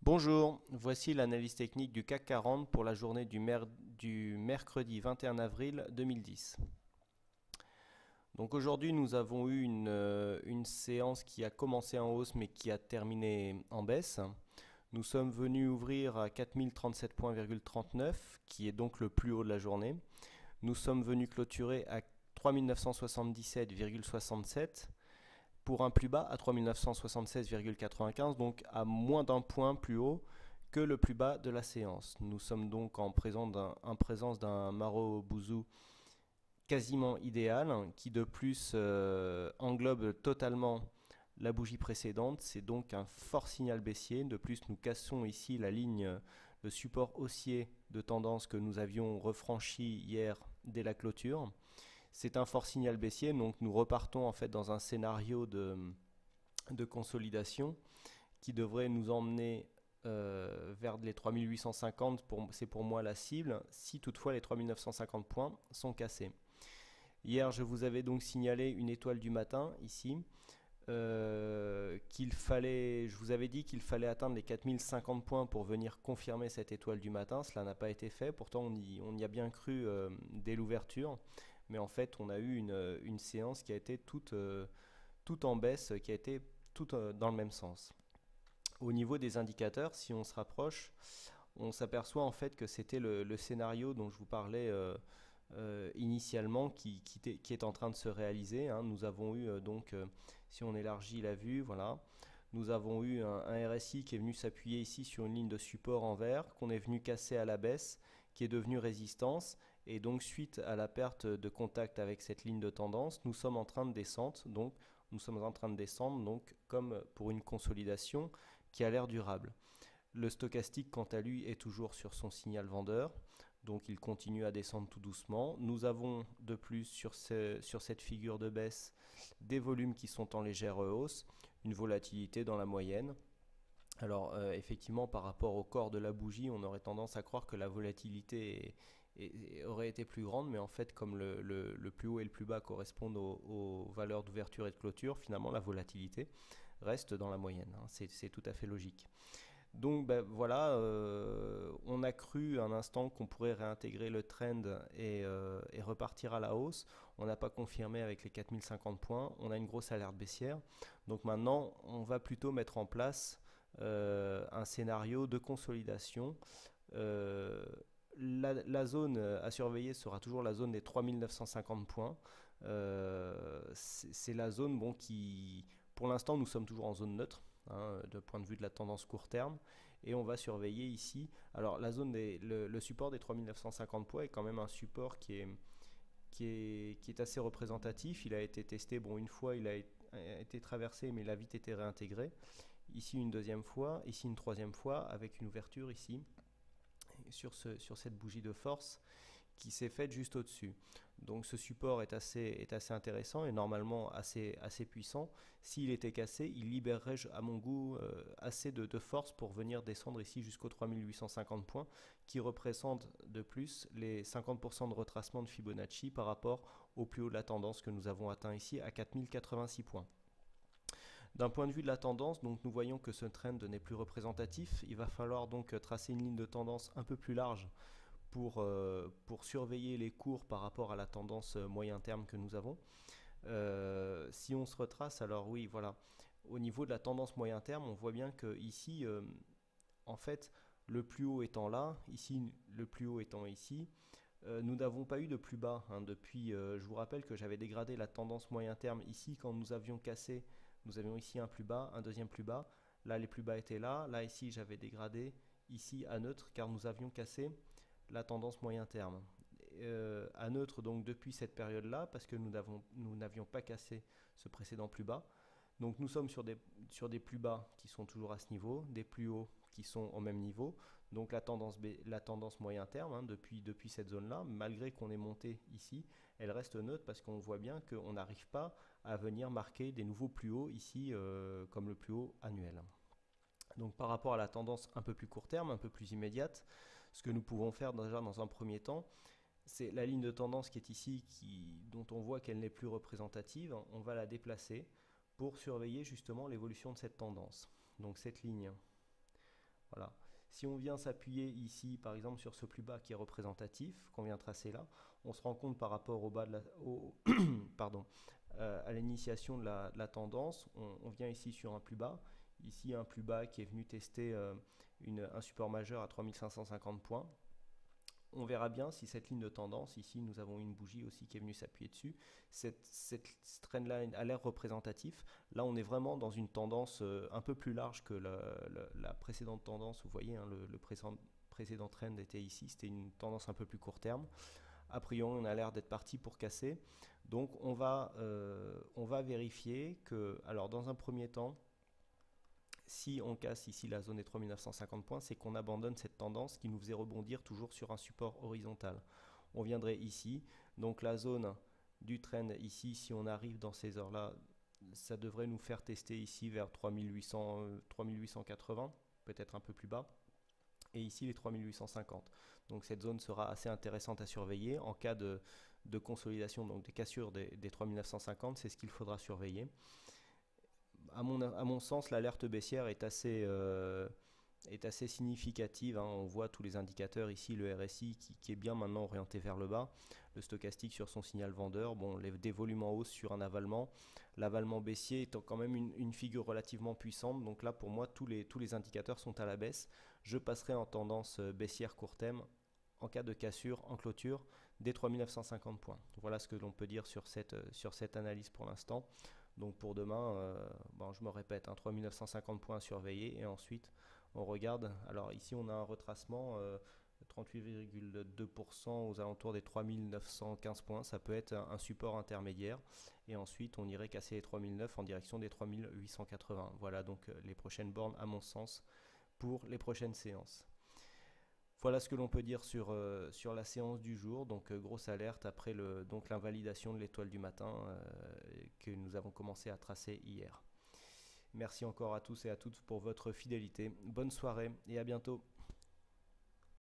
Bonjour, voici l'analyse technique du CAC 40 pour la journée du mercredi 21 avril 2010. Donc aujourd'hui nous avons eu une séance qui a commencé en hausse mais qui a terminé en baisse. Nous sommes venus ouvrir à 4037,39 qui est donc le plus haut de la journée. Nous sommes venus clôturer à 3977,67 pour un plus bas à 3976,95, donc à moins d'un point plus haut que le plus bas de la séance. Nous sommes donc en présence d'un Marubozu quasiment idéal qui de plus englobe totalement la bougie précédente. C'est donc un fort signal baissier. De plus, nous cassons ici la ligne de support haussier de tendance que nous avions refranchi hier dès la clôture. C'est un fort signal baissier, donc nous repartons en fait dans un scénario de consolidation qui devrait nous emmener vers les 3850, c'est pour moi la cible, si toutefois les 3950 points sont cassés. Hier, je vous avais donc signalé une étoile du matin ici, je vous avais dit qu'il fallait atteindre les 4050 points pour venir confirmer cette étoile du matin. Cela n'a pas été fait, pourtant on y a bien cru dès l'ouverture, mais en fait on a eu une séance qui a été toute en baisse, qui a été toute dans le même sens. Au niveau des indicateurs, si on se rapproche, on s'aperçoit en fait que c'était le scénario dont je vous parlais initialement qui est en train de se réaliser, hein. Nous avons eu si on élargit la vue, voilà, nous avons eu un RSI qui est venu s'appuyer ici sur une ligne de support en vert, qu'on est venu casser à la baisse, qui est devenu résistance, et donc suite à la perte de contact avec cette ligne de tendance, nous sommes en train de descendre, donc comme pour une consolidation qui a l'air durable. Le stochastique, quant à lui, est toujours sur son signal vendeur, donc il continue à descendre tout doucement. Nous avons de plus sur cette figure de baisse des volumes qui sont en légère hausse, une volatilité dans la moyenne. Alors effectivement, par rapport au corps de la bougie, on aurait tendance à croire que la volatilité aurait été plus grande, mais en fait, comme le plus haut et le plus bas correspondent aux valeurs d'ouverture et de clôture, finalement la volatilité reste dans la moyenne, hein. C'est tout à fait logique. Donc ben, voilà, on a cru un instant qu'on pourrait réintégrer le trend et repartir à la hausse. On n'a pas confirmé avec les 4050 points. On a une grosse alerte baissière. Donc maintenant, on va plutôt mettre en place un scénario de consolidation. Euh, la zone à surveiller sera toujours la zone des 3950 points. C'est la zone qui, pour l'instant, nous sommes toujours en zone neutre, hein, de point de vue de la tendance court terme, et on va surveiller ici. Alors la zone le support des 3950 points est quand même un support qui est assez représentatif. Il a été testé, bon, une fois il a été traversé, mais il a vite été réintégré. Ici une deuxième fois, ici une troisième fois, avec une ouverture ici sur cette bougie de force qui s'est faite juste au-dessus. Donc ce support est assez intéressant et normalement assez puissant. S'il était cassé, il libérerait à mon goût assez de force pour venir descendre ici jusqu'aux 3850 points, qui représentent de plus les 50% de retracement de Fibonacci par rapport au plus haut de la tendance que nous avons atteint ici à 4086 points. D'un point de vue de la tendance, donc nous voyons que ce trend n'est plus représentatif. Il va falloir donc tracer une ligne de tendance un peu plus large pour surveiller les cours par rapport à la tendance moyen terme que nous avons. Si on se retrace, alors oui, voilà, au niveau de la tendance moyen terme, on voit bien que ici, en fait, le plus haut étant là, ici, le plus haut étant ici, nous n'avons pas eu de plus bas, hein, depuis, je vous rappelle que j'avais dégradé la tendance moyen terme ici quand nous avions cassé, nous avions ici un plus bas, un deuxième plus bas, là les plus bas étaient là, là ici j'avais dégradé ici à neutre car nous avions cassé la tendance moyen terme. À neutre donc depuis cette période là parce que nous n'avions pas cassé ce précédent plus bas. Donc nous sommes sur des plus bas qui sont toujours à ce niveau, des plus hauts qui sont au même niveau. Donc la tendance moyen terme, hein, depuis cette zone-là, malgré qu'on ait monté ici, elle reste neutre parce qu'on voit bien qu'on n'arrive pas à venir marquer des nouveaux plus hauts ici, comme le plus haut annuel. Donc par rapport à la tendance un peu plus court terme, un peu plus immédiate, ce que nous pouvons faire déjà dans un premier temps, c'est la ligne de tendance qui est ici, dont on voit qu'elle n'est plus représentative, on va la déplacer pour surveiller justement l'évolution de cette tendance. Donc cette ligne, Voilà. Si on vient s'appuyer ici, par exemple, sur ce plus bas qui est représentatif, qu'on vient tracer là, on se rend compte par rapport au bas de pardon, à l'initiation de la tendance, on vient ici sur un plus bas. Ici, un plus bas qui est venu tester un support majeur à 3550 points. On verra bien si cette ligne de tendance, ici nous avons une bougie aussi qui est venue s'appuyer dessus, cette trend line a l'air représentatif. Là on est vraiment dans une tendance un peu plus large que la précédente tendance. Vous voyez, hein, le précédent trend était ici, c'était une tendance un peu plus court terme. A priori on a l'air d'être parti pour casser. Donc on va vérifier que, alors dans un premier temps, si on casse ici la zone des 3950 points, c'est qu'on abandonne cette tendance qui nous faisait rebondir toujours sur un support horizontal. On viendrait ici, donc la zone du trend ici, si on arrive dans ces heures-là, ça devrait nous faire tester ici vers 3800, 3880, peut-être un peu plus bas, et ici les 3850. Donc cette zone sera assez intéressante à surveiller. En cas de consolidation, donc des cassures des 3950, c'est ce qu'il faudra surveiller. À mon sens, l'alerte baissière est assez significative, hein. On voit tous les indicateurs ici, le RSI qui est bien maintenant orienté vers le bas, le stochastique sur son signal vendeur, bon, des volumes en hausse sur un avalement, l'avalement baissier étant quand même une figure relativement puissante. Donc là pour moi tous les indicateurs sont à la baisse. Je passerai en tendance baissière court terme en cas de cassure en clôture des 3950 points. Voilà ce que l'on peut dire sur cette analyse pour l'instant. Donc pour demain, je me répète, hein, 3950 points à surveiller, et ensuite on regarde. Alors ici on a un retracement 38,2% aux alentours des 3915 points, ça peut être un support intermédiaire, et ensuite on irait casser les 3009 en direction des 3880. Voilà donc les prochaines bornes à mon sens pour les prochaines séances. Voilà ce que l'on peut dire sur la séance du jour. Donc grosse alerte après l'invalidation de l'étoile du matin que nous avons commencé à tracer hier. Merci encore à tous et à toutes pour votre fidélité. Bonne soirée et à bientôt.